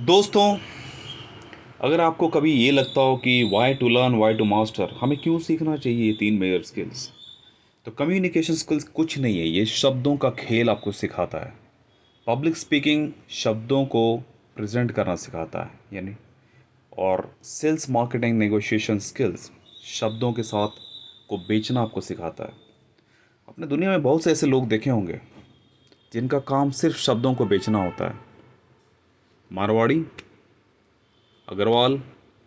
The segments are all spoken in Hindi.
दोस्तों, अगर आपको कभी ये लगता हो कि why to learn why to master, हमें क्यों सीखना चाहिए ये तीन मेजर स्किल्स, तो कम्युनिकेशन स्किल्स कुछ नहीं है, ये शब्दों का खेल आपको सिखाता है। पब्लिक स्पीकिंग शब्दों को प्रेजेंट करना सिखाता है यानी, और सेल्स मार्केटिंग नेगोशिएशन स्किल्स शब्दों के साथ को बेचना आपको सिखाता है। अपने दुनिया में बहुत से ऐसे लोग देखे होंगे जिनका काम सिर्फ शब्दों को बेचना होता है। मारवाड़ी, अग्रवाल,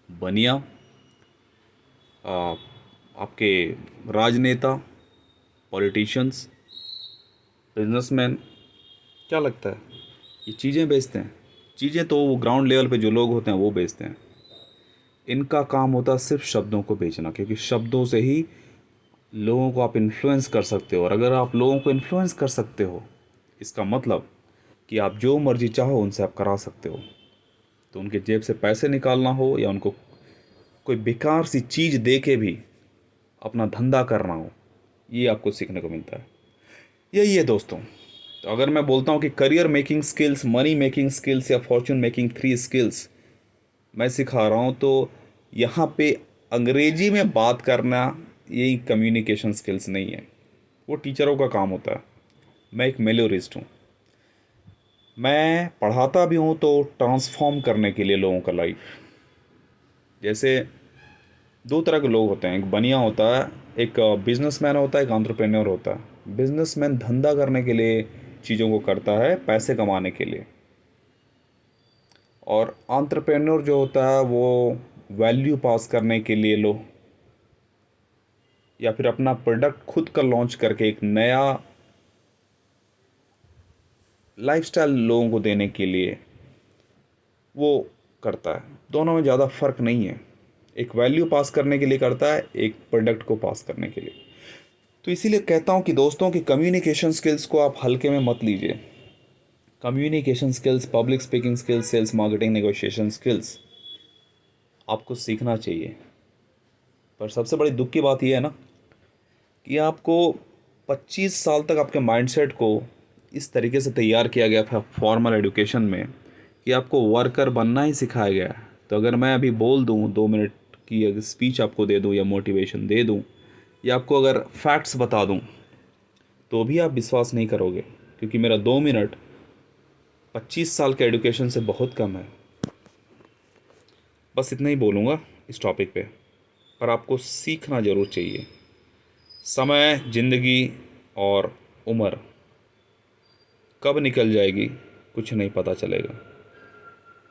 बनिया, आ, आपके राजनेता, पॉलिटिशियंस, बिजनेसमैन, क्या लगता है ये चीज़ें बेचते हैं? चीज़ें तो वो ग्राउंड लेवल पे जो लोग होते हैं वो बेचते हैं। इनका काम होता है सिर्फ शब्दों को बेचना, क्योंकि शब्दों से ही लोगों को आप इन्फ्लुएंस कर सकते हो, और अगर आप लोगों को इन्फ्लुएंस कर सकते हो, इसका मतलब कि आप जो मर्जी चाहो उनसे आप करा सकते हो। तो उनके जेब से पैसे निकालना हो या उनको कोई बेकार सी चीज़ दे के भी अपना धंधा करना हो, ये आपको सीखने को मिलता है। यही है दोस्तों। तो अगर मैं बोलता हूँ कि career making skills, money making skills या फॉर्च्यून मेकिंग थ्री स्किल्स मैं सिखा रहा हूँ, तो यहाँ पे अंग्रेजी में बात करना यही कम्युनिकेशन स्किल्स नहीं है, वो टीचरों का काम होता है। मैं एक मेलोरिस्ट हूँ, मैं पढ़ाता भी हूँ तो ट्रांसफॉर्म करने के लिए लोगों का लाइफ। जैसे दो तरह के लोग होते हैं, एक बनिया होता है, एक बिजनेसमैन होता है, एक एंटरप्रेन्योर होता है। बिजनेसमैन धंधा करने के लिए चीज़ों को करता है, पैसे कमाने के लिए। और एंटरप्रेन्योर जो होता है वो वैल्यू पास करने के लिए लो, या फिर अपना प्रोडक्ट खुद का लॉन्च करके एक नया लाइफस्टाइल लोगों को देने के लिए वो करता है। दोनों में ज़्यादा फ़र्क नहीं है, एक वैल्यू पास करने के लिए करता है, एक प्रोडक्ट को पास करने के लिए। तो इसीलिए कहता हूँ कि दोस्तों की कम्युनिकेशन स्किल्स को आप हल्के में मत लीजिए। Communication skills, public speaking skills, sales marketing negotiation skills आपको सीखना चाहिए। पर सबसे बड़ी दुख की बात यह है ना कि आपको 25 साल तक आपके माइंडसेट को इस तरीके से तैयार किया गया था फॉर्मल एजुकेशन में कि आपको वर्कर बनना ही सिखाया गया है। तो अगर मैं अभी बोल दूं, 2 मिनट की अगर स्पीच आपको दे दूं या मोटिवेशन दे दूं या आपको अगर फैक्ट्स बता दूं, तो भी आप विश्वास नहीं करोगे, क्योंकि मेरा 2 मिनट 25 साल के एजुकेशन से बहुत कम है। बस इतना ही बोलूँगा इस टॉपिक पे, पर आपको सीखना ज़रूर चाहिए। समय, ज़िंदगी और उम्र कब निकल जाएगी कुछ नहीं पता चलेगा।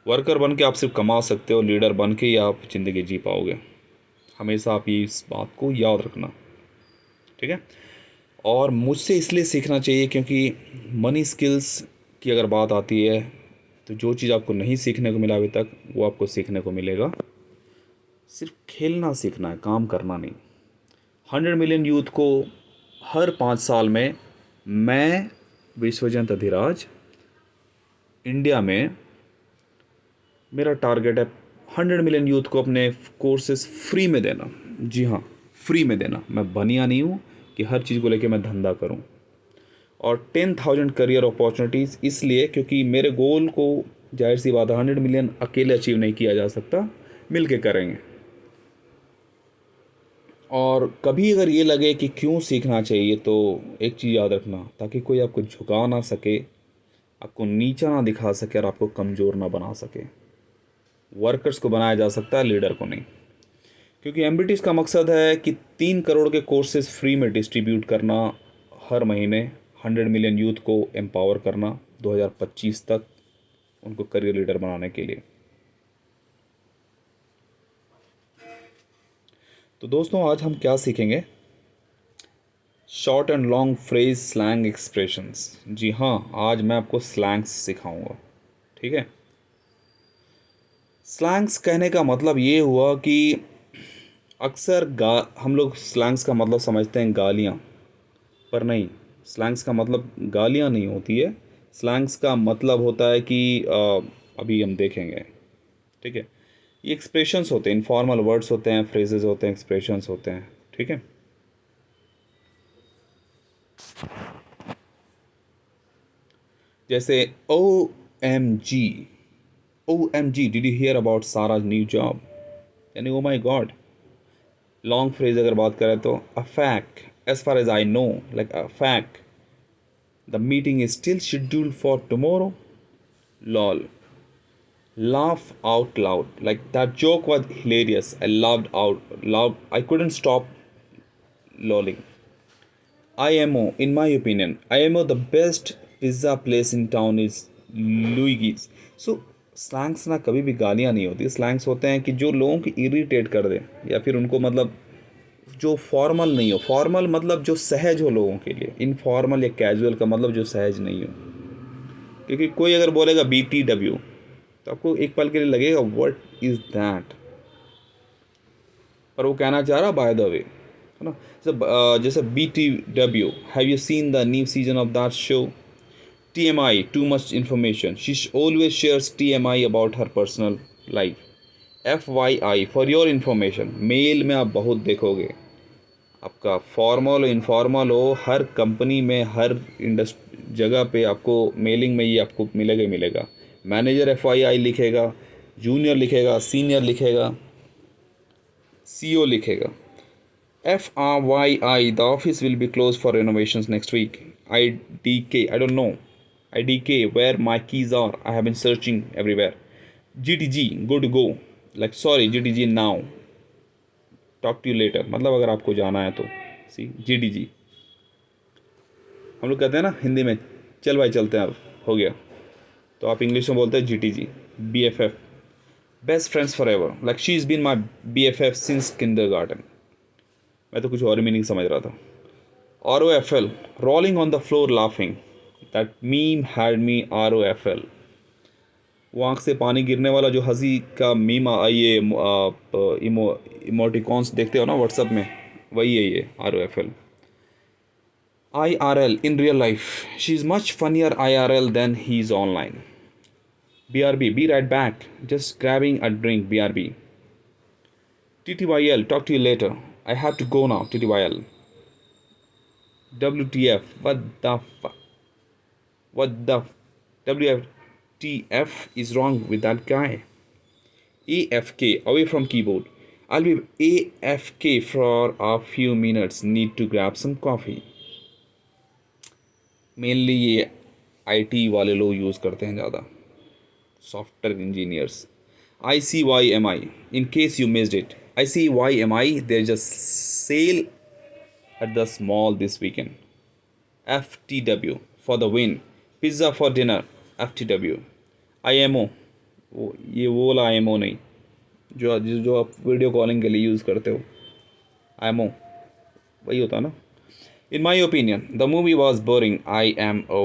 वर्कर बन के आप सिर्फ कमा सकते हो, लीडर बन के ही आप ज़िंदगी जी पाओगे। हमेशा आप ये इस बात को याद रखना, ठीक है। और मुझसे इसलिए सीखना चाहिए क्योंकि मनी स्किल्स की अगर बात आती है तो जो चीज़ आपको नहीं सीखने को मिला अभी तक वो आपको सीखने को मिलेगा। सिर्फ खेलना सीखना है, काम करना नहीं। 100 मिलियन यूथ को हर 5 साल में, मैं विश्वजंत अधिराज, इंडिया में मेरा टारगेट है 100 मिलियन यूथ को अपने कोर्सेज फ्री में देना। जी हाँ, फ्री में देना। मैं बनिया नहीं हूँ कि हर चीज़ को लेके मैं धंधा करूँ। और 10,000 करियर अपॉर्चुनिटीज़ इसलिए क्योंकि मेरे गोल को, जाहिर सी बात है, 100 मिलियन अकेले अचीव नहीं किया जा सकता, मिल के करेंगे। और कभी अगर ये लगे कि क्यों सीखना चाहिए, तो एक चीज़ याद रखना, ताकि कोई आपको झुका ना सके, आपको नीचा ना दिखा सके और आपको कमज़ोर ना बना सके। वर्कर्स को बनाया जा सकता है, लीडर को नहीं। क्योंकि एमबीटीज का मकसद है कि 3 करोड़ के कोर्सेज फ्री में डिस्ट्रीब्यूट करना हर महीने, 100 मिलियन यूथ को एम्पावर करना 2025 तक, उनको करियर लीडर बनाने के लिए। तो दोस्तों, आज हम क्या सीखेंगे? Short and long phrase slang expressions. जी हाँ, आज मैं आपको स्लैंग्स सिखाऊंगा, ठीक है। स्लैंग्स कहने का मतलब ये हुआ कि अक्सर हम लोग स्लैंग्स का मतलब समझते हैं गालियाँ, पर नहीं। स्लैंग्स का मतलब गालियाँ नहीं होती है। स्लैंग्स का मतलब होता है कि अभी हम देखेंगे, ठीक है। ये एक्सप्रेशंस होते हैं, इनफॉर्मल वर्ड्स होते हैं, फ्रेजेस होते हैं, एक्सप्रेशंस होते हैं, ठीक है। जैसे OMG, OMG, did you hear about Sarah's new job? यानी oh my god. Long phrase अगर बात करें तो a fact, as far as I know, like a fact, the meeting is still scheduled for tomorrow. Lol. Laugh out loud. Like that joke was hilarious. I laughed out loud. I couldn't stop lolling. IMO, in my opinion, IMO the best pizza place in town is Luigi's. So slangs ना कभी भी गालियाँ नहीं होती. स्लैंग्स होते हैं कि जो लोगों को इरिटेट कर दे या फिर उनको मतलब जो फॉर्मल नहीं हो. फॉर्मल मतलब जो सहज हो लोगों के लिए. इनफॉर्मल या कैजुअल का मतलब जो सहज नहीं हो. क्योंकि कोई अगर बोलेगा BTW तो आपको एक पल के लिए लगेगा व्हाट इज़ दैट, पर वो कहना चाह रहा बाय द वे, है ना. जैसे BTW, have you seen the new season of that show? TMI, too much information, she always shares TMI about her personal life. FYI, for your information, mail में आप बहुत देखोगे. आपका फॉर्मल हो इनफॉर्मल हो, हर कंपनी में हर जगह पे आपको मेलिंग में ये आपको मिलेगा ही मिलेगा. मैनेजर FYI लिखेगा, जूनियर लिखेगा, सीनियर लिखेगा, CO लिखेगा. FRYI, the office will be close for renovations next week. IDK, I don't know. IDK, where my keys are, I have been searching everywhere. GTG, good to go. Like sorry GTG, now talk to you later. मतलब अगर आपको जाना है तो सी GTG. हम लोग कहते हैं ना हिंदी में चल भाई चलते हैं अब हो गया, तो आप इंग्लिश में बोलते हैं GTG. BFF, best friends forever एवर. Like she is been my BFF since kindergarten. मैं तो कुछ और मीनिंग समझ रहा था. ROFL, rolling on the floor laughing. That meme had me ROFL. वो आँख से पानी गिरने वाला जो हंसी का मीम ये आप इमोटिकॉन्स देखते हो ना व्हाट्सएप में, वही है ये ROFL. IRL, in real life, she is much funnier IRL than he is online. BRB, be right back, just grabbing a drink. BRB. TTYL, talk to you later. I have to go now. TTYL. WTF, what the fuck? What the WTF is wrong with that guy? AFK, away from keyboard. I'll be AFK for a few minutes. Need to grab some coffee. Mainly ये IT वाले लोग यूज़ करते हैं ज़्यादा, software engineers. ICYMI, in case you missed it, ICYMI, there's a sale at the mall this weekend. FTW, for the win. Pizza for dinner. FTW. IMO, ये वो वाला IMO नहीं जो आप वीडियो कॉलिंग के लिए यूज़ करते हो. IMO वही होता है ना. In my opinion, the movie was boring. IMO.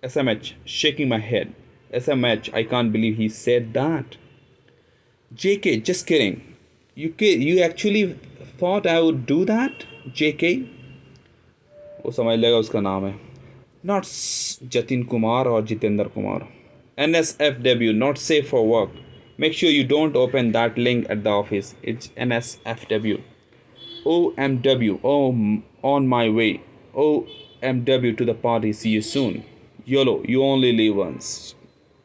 SMH, shaking my head. SMH, I can't believe he said that. JK, just kidding. You actually thought I would do that? JK? वो समझ लेगा उसका नाम है. Not जतिन कुमार और Jitendra Kumar. NSFW, not safe for work. Make sure you don't open that link at the office. It's NSFW. OMW, on my way. OMW to the party, see you soon. YOLO, you only live once.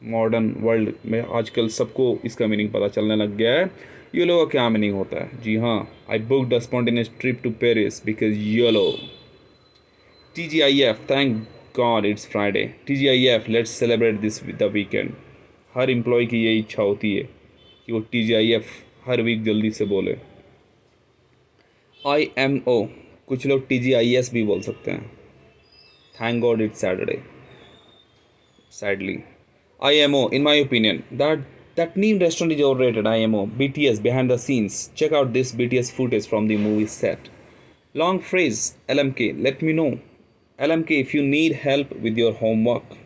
Modern world में आजकल सबको इसका मीनिंग पता चलने लग गया है. YOLO का क्या मीनिंग होता है? जी हाँ, I booked a spontaneous trip to Paris because YOLO. TGIF, thank God it's Friday. TGIF, let's celebrate this with the weekend. हर एम्प्लॉय की यही इच्छा होती है कि वो TGIF हर वीक जल्दी से बोले. IMO, कुछ लोग TGIS भी बोल सकते हैं. Thank God it's Saturday. Sadly. IMO, in my opinion, that new restaurant is overrated. IMO. BTS, behind the scenes. Check out this BTS footage from the movie set. Long phrase. LMK, let me know. LMK, if you need help with your homework.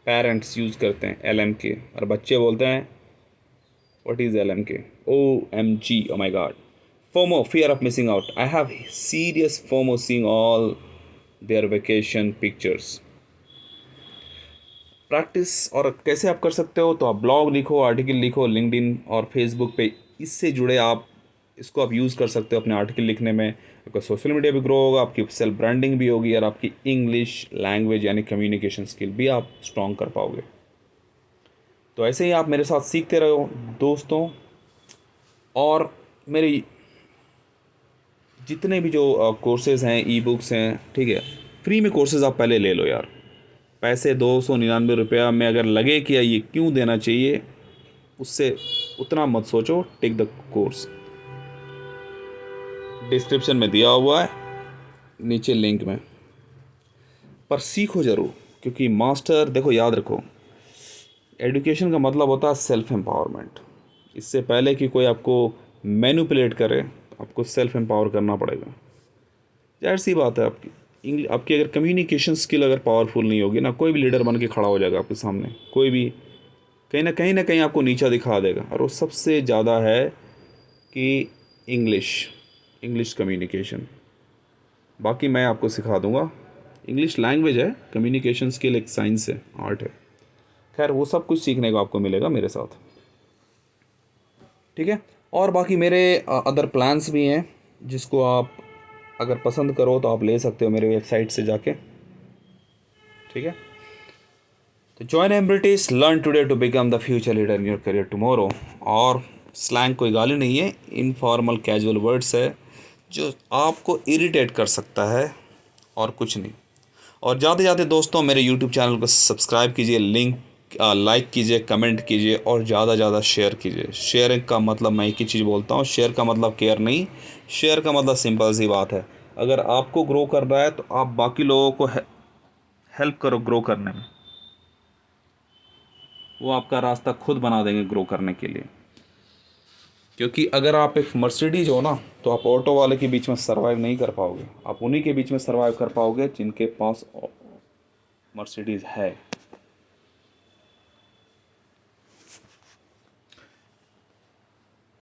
Parents use करते हैं LMK और बच्चे बोलते हैं what is LMK? OMG, oh my god. FOMO, fear of missing out. I have serious FOMO seeing all their vacation pictures. Practice और कैसे आप कर सकते हो? तो आप ब्लॉग लिखो, आर्टिकल लिखो, लिंक्डइन और फेसबुक पे इससे जुड़े आप इसको आप यूज़ कर सकते हो अपने आर्टिकल लिखने में. आपका सोशल मीडिया भी ग्रो होगा, आपकी सेल्फ ब्रांडिंग भी होगी और आपकी इंग्लिश लैंग्वेज यानी कम्युनिकेशन स्किल भी आप स्ट्रॉन्ग कर पाओगे. तो ऐसे ही आप मेरे साथ सीखते रहो दोस्तों, और मेरे जितने भी जो कोर्सेज़ हैं, ई बुक्स हैं, ठीक है, फ्री में कोर्सेज़ आप पहले ले लो यार। पैसे 299 रुपया में अगर लगे कि ये क्यों देना चाहिए, उससे उतना मत सोचो। टेक द कोर्स, डिस्क्रिप्शन में दिया हुआ है, नीचे लिंक में, पर सीखो ज़रूर। क्योंकि मास्टर, देखो याद रखो, एजुकेशन का मतलब होता है सेल्फ एम्पावरमेंट। इससे पहले कि कोई आपको मैनिपुलेट करे, आपको सेल्फ एम्पावर करना पड़ेगा। जाहिर सी बात है, आपकी अगर कम्युनिकेशन स्किल अगर पावरफुल नहीं होगी ना, कोई भी लीडर बन के खड़ा हो जाएगा आपके सामने, कोई भी कहीं ना कहीं आपको नीचा दिखा देगा। और वो सबसे ज़्यादा है कि इंग्लिश कम्युनिकेशन। बाकी मैं आपको सिखा दूंगा, इंग्लिश लैंग्वेज है, कम्युनिकेशन स्किल एक साइंस है, आर्ट है। खैर वो सब कुछ सीखने को आपको मिलेगा मेरे साथ, ठीक है। और बाकी मेरे अदर प्लान्स भी हैं, जिसको आप अगर पसंद करो तो आप ले सकते हो मेरे वेबसाइट से जाके, ठीक है। तो जॉइन एम्ब्रिटिश, learn today to become the future leader in your career tomorrow. और स्लैंग कोई गाली नहीं है, इनफॉर्मल कैजुअल वर्ड्स है जो आपको इरिटेट कर सकता है, और कुछ नहीं। और ज़्यादा ज़्यादा दोस्तों मेरे यूट्यूब चैनल को सब्सक्राइब कीजिए, लिंक लाइक कीजिए, कमेंट कीजिए, और ज़्यादा ज़्यादा शेयर कीजिए। शेयर का मतलब मैं एक ही चीज़ बोलता हूँ, शेयर का मतलब केयर नहीं, शेयर का मतलब सिंपल सी बात है, अगर आपको ग्रो करना है तो आप बाकी लोगों को हेल्प करो ग्रो करने में, वो आपका रास्ता खुद बना देंगे ग्रो करने के लिए। क्योंकि अगर आप एक मर्सिडीज हो ना, तो आप ऑटो वाले के बीच में सर्वाइव नहीं कर पाओगे, आप उन्हीं के बीच में सर्वाइव कर पाओगे जिनके पास मर्सिडीज़ है।